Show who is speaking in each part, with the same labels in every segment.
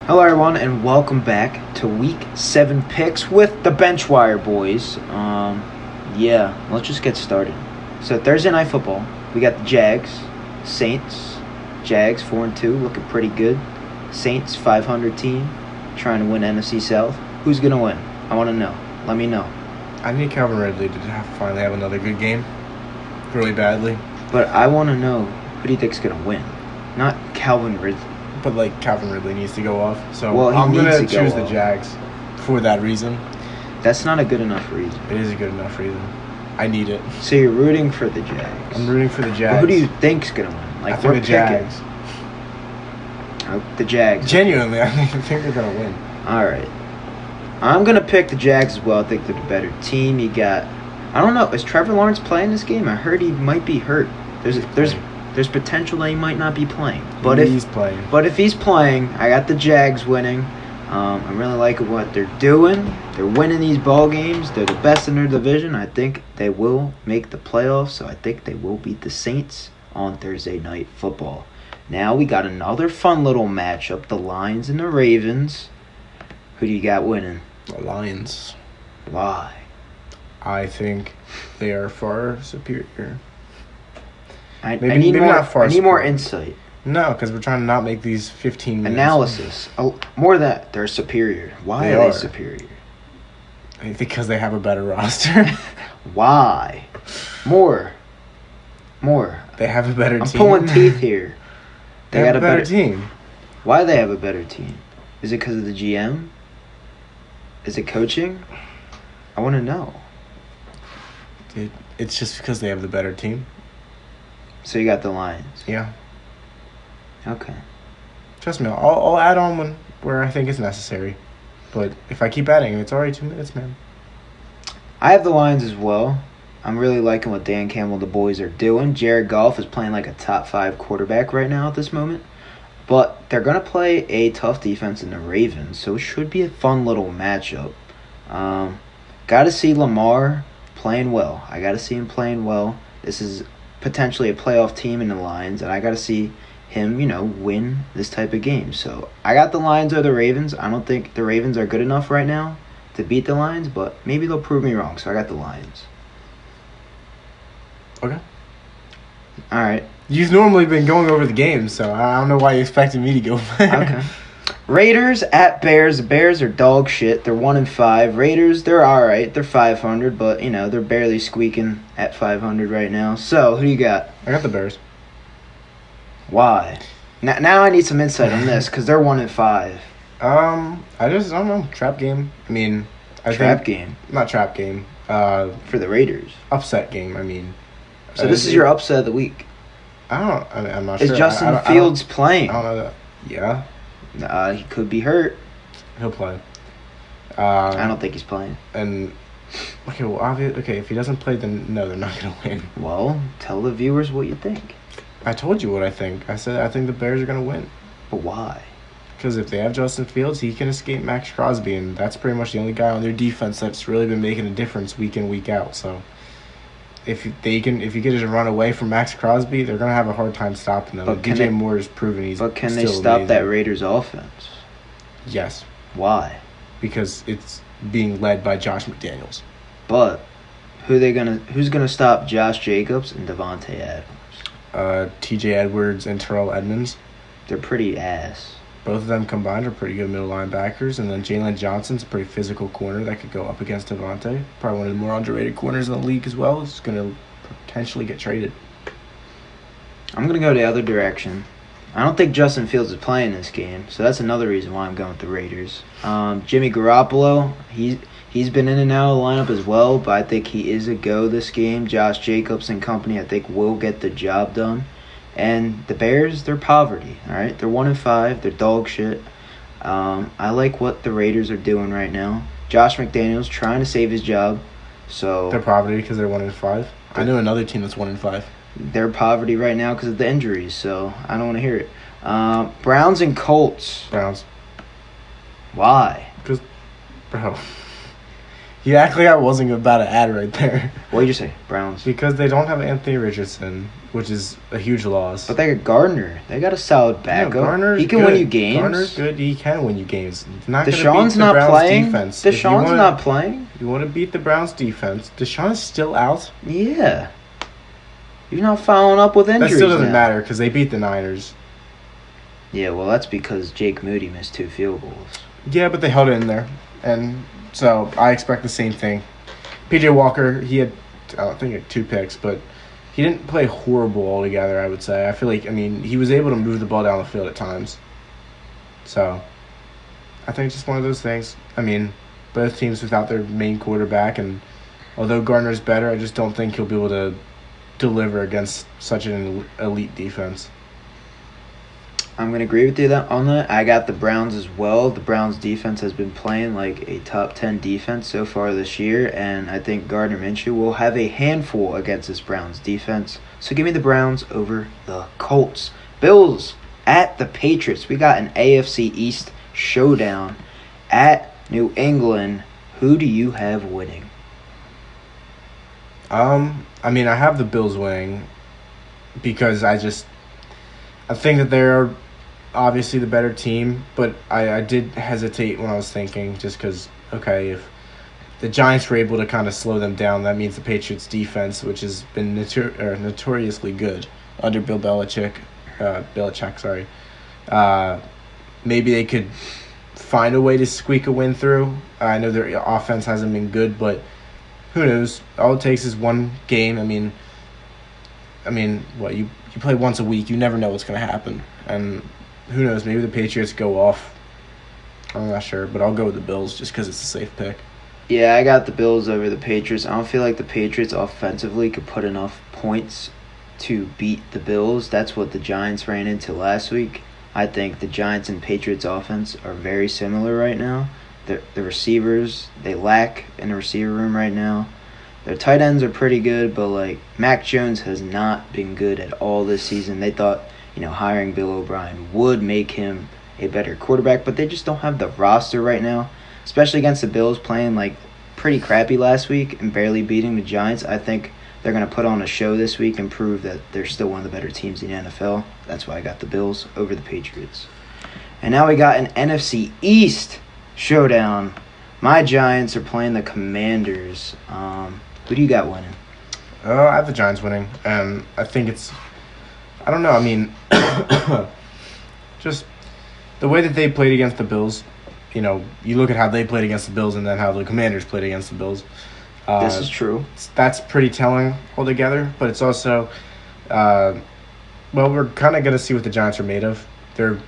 Speaker 1: Hello, everyone, and welcome back to Week 7 picks with the Benchwire boys. Let's just get started. So Thursday Night Football, we got the Jags, Saints. Jags 4-2, looking pretty good. Saints 500 team, trying to win NFC South. Who's gonna win? I want to know. Let me know.
Speaker 2: I need Calvin Ridley to finally have another good game, really badly.
Speaker 1: But I want to know who do you think's gonna win? Not Calvin Ridley.
Speaker 2: But Calvin Ridley needs to go off, so
Speaker 1: he
Speaker 2: I'm
Speaker 1: needs
Speaker 2: gonna
Speaker 1: to go
Speaker 2: choose the
Speaker 1: off.
Speaker 2: Jags for that reason.
Speaker 1: That's not a good enough reason.
Speaker 2: It is a good enough reason. I need it.
Speaker 1: So you're rooting for the Jags.
Speaker 2: I'm rooting for the Jags.
Speaker 1: But who do you think's gonna win?
Speaker 2: I think the Jags.
Speaker 1: The Jags.
Speaker 2: Genuinely, I think they're gonna win.
Speaker 1: All right. I'm gonna pick the Jags as well. I think they're the better team. You got, I don't know, is Trevor Lawrence playing this game? I heard he might be hurt. There's potential that he might not be playing. But if he's playing, I got the Jags winning. I'm really liking what they're doing. They're winning these ball games. They're the best in their division. I think they will make the playoffs. So I think they will beat the Saints on Thursday Night Football. Now we got another fun little matchup: the Lions and the Ravens. Who do you got winning?
Speaker 2: The Lions.
Speaker 1: Why?
Speaker 2: I think they are far superior.
Speaker 1: I need more insight.
Speaker 2: No, because we're trying to not make these 15 minutes.
Speaker 1: Analysis. More that they're superior. Why are they superior?
Speaker 2: Because they have a better roster.
Speaker 1: Why? More.
Speaker 2: They have a better team.
Speaker 1: I'm pulling teeth here.
Speaker 2: They got a better team.
Speaker 1: Why do they have a better team? Is it because of the GM? Is it coaching? I want to know.
Speaker 2: It's just because they have the better team.
Speaker 1: So you got the Lions.
Speaker 2: Yeah.
Speaker 1: Okay.
Speaker 2: Trust me, I'll add on where I think it's necessary. But if I keep adding, it's already 2 minutes, man.
Speaker 1: I have the Lions as well. I'm really liking what Dan Campbell and the boys are doing. Jared Goff is playing like a top 5 quarterback right now at this moment. But they're going to play a tough defense in the Ravens, so it should be a fun little matchup. Got to see Lamar playing well. I got to see him playing well. This is potentially a playoff team in the Lions, and I got to see him, win this type of game. So I got the Lions or the Ravens. I don't think the Ravens are good enough right now to beat the Lions, but maybe they'll prove me wrong. So I got the Lions.
Speaker 2: Okay.
Speaker 1: All right.
Speaker 2: You've normally been going over the games, so I don't know why you expected me to go.
Speaker 1: Okay. Raiders at Bears. The Bears are dog shit. They're 1-5. Raiders, they're all right. They're 500, but they're barely squeaking at 500 right now. So who do you got?
Speaker 2: I got the Bears.
Speaker 1: Why? Now I need some insight on this because they're 1-5.
Speaker 2: I don't know. Trap game. I mean,
Speaker 1: trap game.
Speaker 2: Not trap game.
Speaker 1: For the Raiders.
Speaker 2: Upset game. I mean.
Speaker 1: So this is your upset of the week.
Speaker 2: I'm not sure.
Speaker 1: Is Justin Fields playing?
Speaker 2: I don't know that. Yeah.
Speaker 1: He could be hurt.
Speaker 2: He'll play.
Speaker 1: I don't think he's playing.
Speaker 2: And if he doesn't play, then no, they're not gonna win.
Speaker 1: Well, tell the viewers what you think.
Speaker 2: I told you what I think. I said I think the Bears are gonna win.
Speaker 1: But why?
Speaker 2: Because if they have Justin Fields, he can escape Max Crosby, and that's pretty much the only guy on their defense that's really been making a difference week in, week out. So if you can just run away from Max Crosby, they're gonna have a hard time stopping them. DJ Moore has proven he's.
Speaker 1: But can they stop
Speaker 2: amazing.
Speaker 1: that Raiders offense?
Speaker 2: Yes.
Speaker 1: Why?
Speaker 2: Because it's being led by Josh McDaniels.
Speaker 1: But who's gonna stop Josh Jacobs and Devontae Adams?
Speaker 2: T.J. Edwards and Terrell Edmonds.
Speaker 1: They're pretty ass.
Speaker 2: Both of them combined are pretty good middle linebackers. And then Jalen Johnson's a pretty physical corner that could go up against Devontae. Probably one of the more underrated corners in the league as well. Is going to potentially get traded.
Speaker 1: I'm going to go the other direction. I don't think Justin Fields is playing this game. So that's another reason why I'm going with the Raiders. Jimmy Garoppolo, he's been in and out of the lineup as well. But I think he is a go this game. Josh Jacobs and company, I think, will get the job done. And the Bears, they're poverty, all right? They're 1-5. They're dog shit. I like what the Raiders are doing right now. Josh McDaniels trying to save his job. So
Speaker 2: they're poverty because they're 1-5. I know another team that's 1-5.
Speaker 1: They're poverty right now because of the injuries, so I don't want to hear it. Browns and Colts.
Speaker 2: Browns.
Speaker 1: Why?
Speaker 2: Because, bro, You act like I wasn't about to add right there.
Speaker 1: What did you say? Browns.
Speaker 2: Because they don't have Anthony Richardson, which is a huge loss.
Speaker 1: But they got Gardner. They got a solid backup.
Speaker 2: Garner's
Speaker 1: he can
Speaker 2: good.
Speaker 1: win you games.
Speaker 2: Garner's good. He can win you games. Not
Speaker 1: Deshaun's
Speaker 2: gonna beat the
Speaker 1: not
Speaker 2: Browns
Speaker 1: playing.
Speaker 2: defense.
Speaker 1: Deshaun's not playing.
Speaker 2: You want to beat the Browns defense. Deshaun is still out.
Speaker 1: Yeah. You're not following up with injuries.
Speaker 2: That still doesn't
Speaker 1: now.
Speaker 2: matter because they beat the Niners.
Speaker 1: Yeah, well, that's because Jake Moody missed 2 field goals.
Speaker 2: Yeah, but they held it in there. And so I expect the same thing. P.J. Walker, he had, I think, he had 2 picks, but he didn't play horrible altogether, I would say. I feel like, he was able to move the ball down the field at times. So I think it's just one of those things. Both teams without their main quarterback, and although Gardner's better, I just don't think he'll be able to deliver against such an elite defense.
Speaker 1: I'm going to agree with you on that. I got the Browns as well. The Browns defense has been playing like a top 10 defense so far this year, and I think Gardner Minshew will have a handful against this Browns defense. So give me the Browns over the Colts. Bills at the Patriots. We got an AFC East showdown at New England. Who do you have winning?
Speaker 2: I have the Bills winning because I think that they're obviously the better team, but I did hesitate when I was thinking just because, okay, if the Giants were able to kind of slow them down, that means the Patriots' defense, which has been notoriously good under Bill Belichick, maybe they could find a way to squeak a win through. I know their offense hasn't been good, but who knows? All it takes is one game. What you play once a week, you never know what's going to happen. And who knows, maybe the Patriots go off. I'm not sure, but I'll go with the Bills just because it's a safe pick.
Speaker 1: Yeah, I got the Bills over the Patriots. I don't feel like the Patriots offensively could put enough points to beat the Bills. That's what the Giants ran into last week. I think the Giants and Patriots offense are very similar right now. The receivers, they lack in the receiver room right now. Their tight ends are pretty good, but Mac Jones has not been good at all this season. They thought, hiring Bill O'Brien would make him a better quarterback, but they just don't have the roster right now, especially against the Bills playing pretty crappy last week and barely beating the Giants. I think they're going to put on a show this week and prove that they're still one of the better teams in the NFL. That's why I got the Bills over the Patriots. And now we got an NFC East showdown. My Giants are playing the Commanders. Who do you got winning?
Speaker 2: I have the Giants winning. I think it's, I don't know. Just the way that they played against the Bills. You look at how they played against the Bills and then how the Commanders played against the Bills.
Speaker 1: This is true.
Speaker 2: That's pretty telling altogether. But it's also, we're kind of going to see what the Giants are made of. Their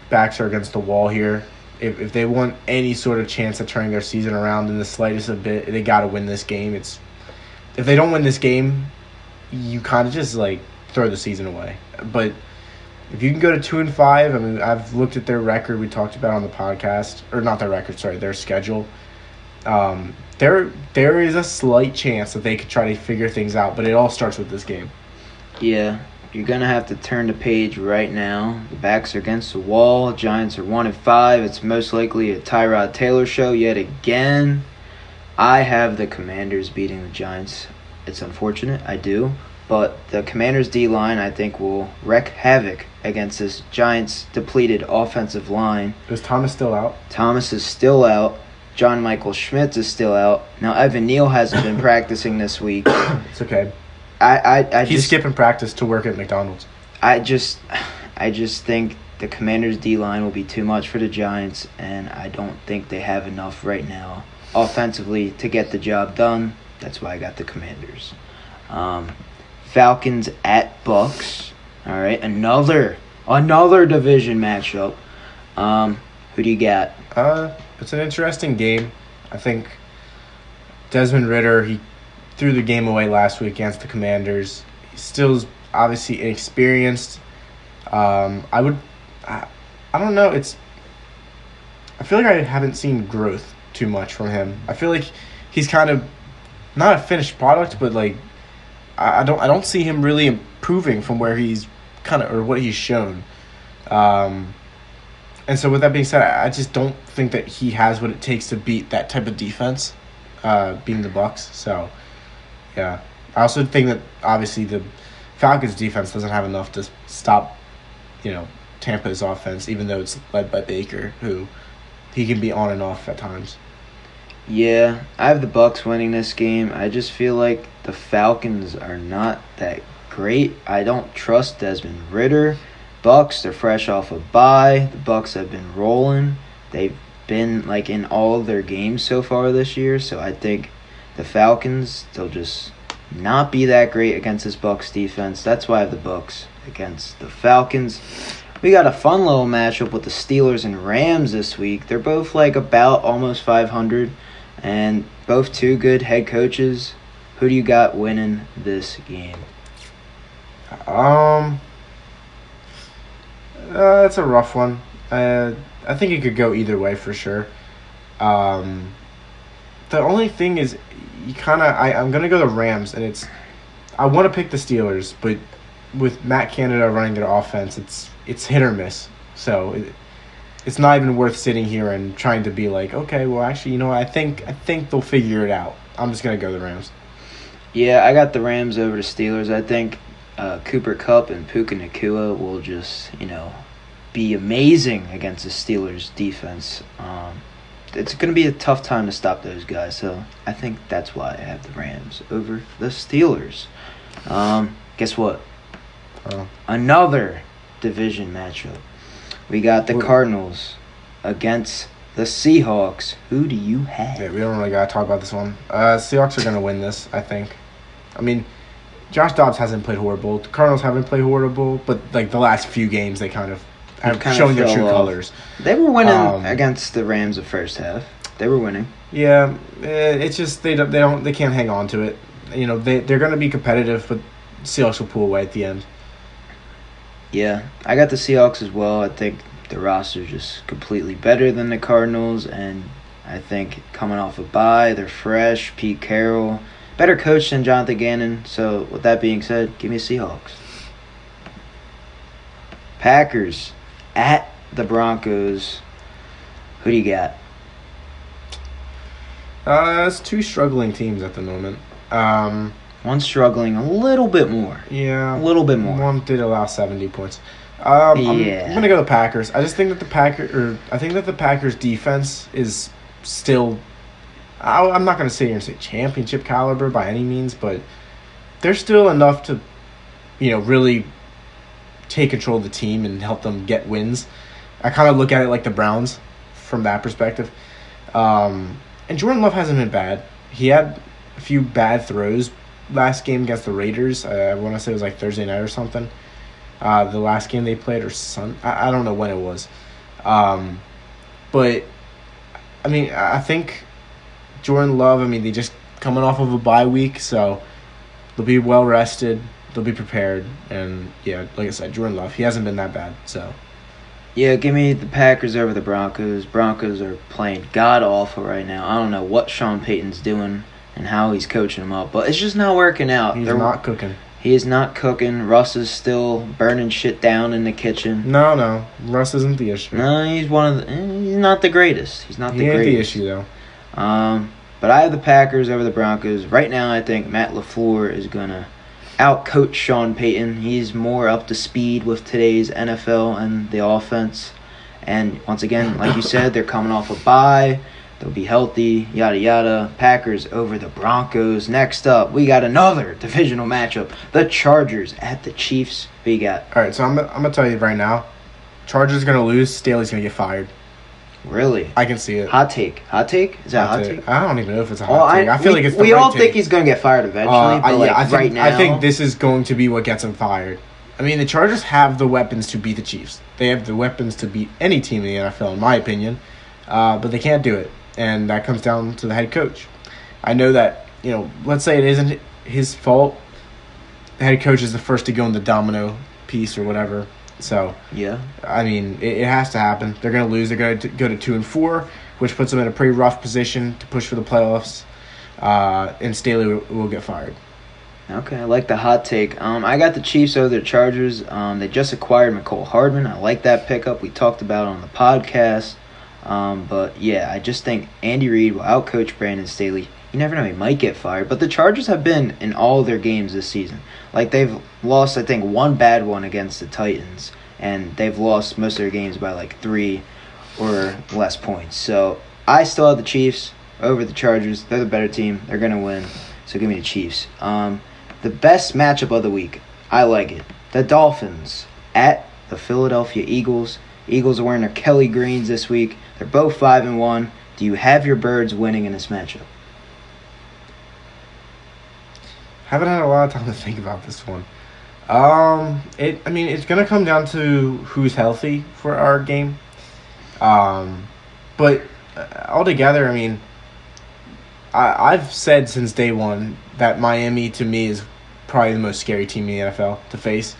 Speaker 2: backs are against the wall here. If they want any sort of chance at turning their season around in the slightest of bit, they got to win this game. If they don't win this game, you kind of just throw the season away. But if you can go to 2-5, I've looked at their record. We talked about on the podcast, or not their record, sorry, their schedule. There is a slight chance that they could try to figure things out, but it all starts with this game.
Speaker 1: Yeah. You're going to have to turn the page right now. The backs are against the wall. Giants are 1-5. It's most likely a Tyrod Taylor show yet again. I have the Commanders beating the Giants. It's unfortunate, I do. But the Commanders' D-line, I think, will wreak havoc against this Giants' depleted offensive line.
Speaker 2: Is Thomas still out?
Speaker 1: Thomas is still out. John Michael Schmitz is still out. Now, Evan Neal hasn't been practicing this week.
Speaker 2: It's okay. He's skipping practice to work at McDonald's.
Speaker 1: I just think the Commanders' D-line will be too much for the Giants, and I don't think they have enough right now offensively to get the job done. That's why I got the Commanders. Falcons at Bucks. All right, another division matchup. Who do you got?
Speaker 2: It's an interesting game. I think Desmond Ridder, he threw the game away last week against the Commanders. He's still obviously inexperienced. I don't know. I feel like I haven't seen growth too much from him. I feel like he's kind of not a finished product, but I don't see him really improving from where he's or what he's shown. And so with that being said, I just don't think that he has what it takes to beat that type of defense. being the Bucs. So, yeah. I also think that obviously the Falcons defense doesn't have enough to stop, Tampa's offense, even though it's led by Baker, who he can be on and off at times.
Speaker 1: Yeah, I have the Bucs winning this game. I just feel like the Falcons are not that great. I don't trust Desmond Ridder. Bucs, they're fresh off a bye. The Bucs have been rolling. They've been like in all of their games so far this year, so I think the Falcons, they'll just not be that great against this Bucs defense. That's why I have the Bucs against the Falcons. We got a fun little matchup with the Steelers and Rams this week. They're both like about almost 500 and both two good head coaches. Who do you got winning this game?
Speaker 2: It's a rough one. I think it could go either way for sure. The only thing is, I'm gonna go the Rams, and I want to pick the Steelers, but with Matt Canada running their offense, it's hit or miss. So it's not even worth sitting here and trying to be like, okay, well actually, you know what, I think they'll figure it out. I'm just gonna go the Rams.
Speaker 1: Yeah, I got the Rams over the Steelers. I think Cooper Kupp and Puka Nacua will just, be amazing against the Steelers defense. It's going to be a tough time to stop those guys, so I think that's why I have the Rams over the Steelers. Guess what? Another division matchup. We got the Cardinals against the Seahawks. Who do you have?
Speaker 2: Yeah, we don't really got to talk about this one. Seahawks are going to win this, I think. I mean, Josh Dobbs hasn't played horrible. The Cardinals haven't played horrible, but like the last few games, they kind of have shown their true colors.
Speaker 1: They were winning against the Rams the first half. They were winning.
Speaker 2: Yeah, it's just they can't hang on to it. They're going to be competitive, but Seahawks will pull away at the end.
Speaker 1: Yeah, I got the Seahawks as well. I think the roster is just completely better than the Cardinals, and I think coming off a bye, they're fresh. Pete Carroll, better coach than Jonathan Gannon. So with that being said, give me Seahawks. Packers at the Broncos. Who do you got?
Speaker 2: It's two struggling teams at the moment.
Speaker 1: One's struggling a little bit more.
Speaker 2: Yeah.
Speaker 1: A little bit more.
Speaker 2: One did allow 70 points. I'm going to go the Packers. I just think that the Packers defense is still, I'm not going to sit here and say championship caliber by any means, but they're still enough to, really take control of the team and help them get wins. I kind of look at it like the Browns from that perspective. And Jordan Love hasn't been bad. He had a few bad throws last game against the Raiders. I want to say it was like Thursday night or something. The last game they played, or I don't know when it was. But, I mean, I think Jordan Love, they just coming off of a bye week, so they'll be well rested. They'll be prepared. And, yeah, like I said, Jordan Love, he hasn't been that bad, so.
Speaker 1: Yeah, give me the Packers over the Broncos. Broncos are playing god-awful right now. I don't know what Sean Payton's doing and how he's coaching them up, but it's just not working out.
Speaker 2: He's not cooking.
Speaker 1: He is not cooking. Russ is still burning shit down in the kitchen.
Speaker 2: No. Russ isn't the issue.
Speaker 1: No, he's not the greatest. He's not the greatest.
Speaker 2: He ain't the issue, though.
Speaker 1: But I have the Packers over the Broncos. Right now, I think Matt LaFleur is going to out-coach Sean Payton. He's more up to speed with today's NFL and the offense. And once again, like you said, they're coming off a bye. They'll be healthy, yada, yada. Packers over the Broncos. Next up, we got another divisional matchup. The Chargers at the Chiefs. Who you got?
Speaker 2: All right, so I'm going to tell you right now. Chargers are going to lose. Staley's going to get fired.
Speaker 1: Really?
Speaker 2: I can see it.
Speaker 1: Hot take. Hot take? Is that a hot take?
Speaker 2: I don't even know if it's a hot take. I feel like it's the
Speaker 1: We
Speaker 2: right
Speaker 1: all
Speaker 2: take.
Speaker 1: think he's going to get fired eventually, but right now.
Speaker 2: I think this is going to be what gets him fired. The Chargers have the weapons to beat the Chiefs. They have the weapons to beat any team in the NFL, in my opinion. But they can't do it. And that comes down to the head coach. I know that, let's say it isn't his fault. The head coach is the first to go in the domino piece or whatever. So,
Speaker 1: yeah.
Speaker 2: It has to happen. They're going to lose. They're going to go to 2-4, which puts them in a pretty rough position to push for the playoffs. And Staley will get fired.
Speaker 1: Okay, I like the hot take. I got the Chiefs over the Chargers. They just acquired McCole Hardman. I like that pickup. We talked about it on the podcast. But, yeah, I just think Andy Reid will outcoach Brandon Staley You never know, he might get fired. But the Chargers have been in all their games this season. Like, they've lost, I think, one bad one against the Titans, and they've lost most of their games by like 3 or less points. So I still have the Chiefs over the Chargers. They're the better team. They're going to win. So give me the Chiefs. The best matchup of the week, I like it. The Dolphins at the Philadelphia Eagles. Eagles are wearing their Kelly greens this week. They're both 5-1. Do you have your Birds winning in this matchup?
Speaker 2: Haven't had a lot of time to think about this one. It's gonna come down to who's healthy for our game. But altogether, I mean, I've said since day one that Miami, to me, is probably the most scary team in the NFL to face.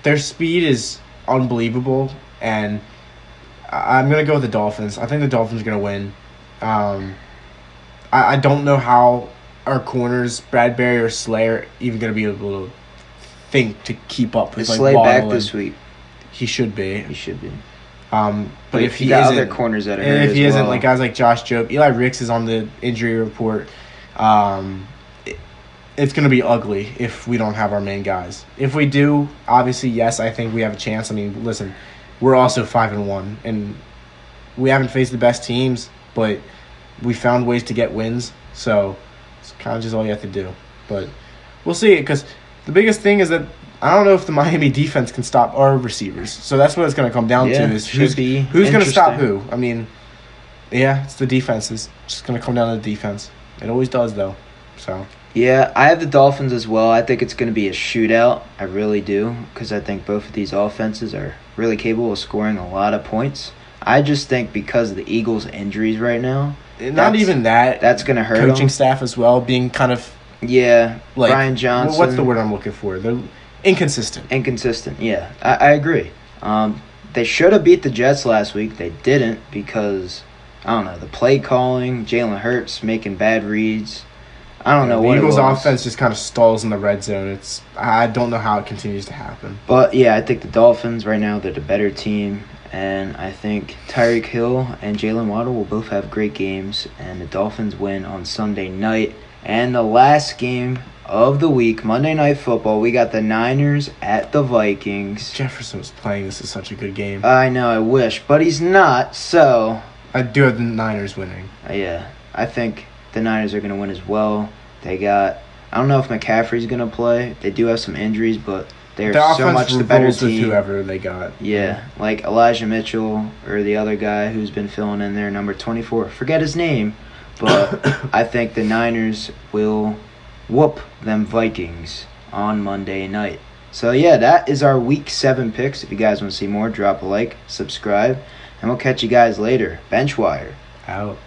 Speaker 2: Their speed is unbelievable, and I'm going to go with the Dolphins. I think the Dolphins are going to win. I don't know how our corners, Bradbury or Slay, are even going to be able to think to keep up with
Speaker 1: Is Slay back this week?
Speaker 2: He should be.
Speaker 1: He should be.
Speaker 2: But if he
Speaker 1: got
Speaker 2: isn't,
Speaker 1: other corners that are
Speaker 2: and
Speaker 1: hurt
Speaker 2: if he
Speaker 1: as
Speaker 2: isn't,
Speaker 1: well.
Speaker 2: like guys like Josh Jobe, Eli Ricks is on the injury report. It's going to be ugly if we don't have our main guys. If we do, obviously, yes, I think we have a chance. I mean, listen, we're also 5-1, and we haven't faced the best teams, but we found ways to get wins. So it's kind of just all you have to do. But we'll see, because the biggest thing is that I don't know if the Miami defense can stop our receivers. So that's what it's going to come down to, is who's going to stop who. I mean, yeah, it's the defense. It's just going to come down to the defense. It always does, though. So
Speaker 1: yeah, I have the Dolphins as well. I think it's going to be a shootout. I really do, because I think both of these offenses are really capable of scoring a lot of points. I just think because of the Eagles' injuries right now,
Speaker 2: not even that.
Speaker 1: That's going to hurt
Speaker 2: coaching
Speaker 1: them.
Speaker 2: Staff as well, being kind of
Speaker 1: like Brian Johnson.
Speaker 2: What's the word I'm looking for? They're inconsistent.
Speaker 1: Yeah, I agree. They should have beat the Jets last week. They didn't because, I don't know, the play calling, Jalen Hurts making bad reads. I don't know what
Speaker 2: the Eagles'
Speaker 1: it was.
Speaker 2: offense just kind of stalls in the red zone. I don't know how it continues to happen.
Speaker 1: But, yeah, I think the Dolphins right now, they're the better team. And I think Tyreek Hill and Jalen Waddle will both have great games. And the Dolphins win on Sunday night. And the last game of the week, Monday Night Football, we got the Niners at the Vikings.
Speaker 2: Jefferson was playing. This is such a good game.
Speaker 1: I know, I wish. But he's not, so
Speaker 2: I do have the Niners winning.
Speaker 1: Yeah, I think the Niners are going to win as well. I don't know if McCaffrey's going to play. They do have some injuries, but they're so much the better team.
Speaker 2: With whoever they got.
Speaker 1: Yeah, like Elijah Mitchell or the other guy who's been filling in there, number 24. Forget his name, but I think the Niners will whoop them Vikings on Monday night. So, yeah, that is our Week 7 picks. If you guys want to see more, drop a like, subscribe, and we'll catch you guys later. Benchwire.
Speaker 2: Out.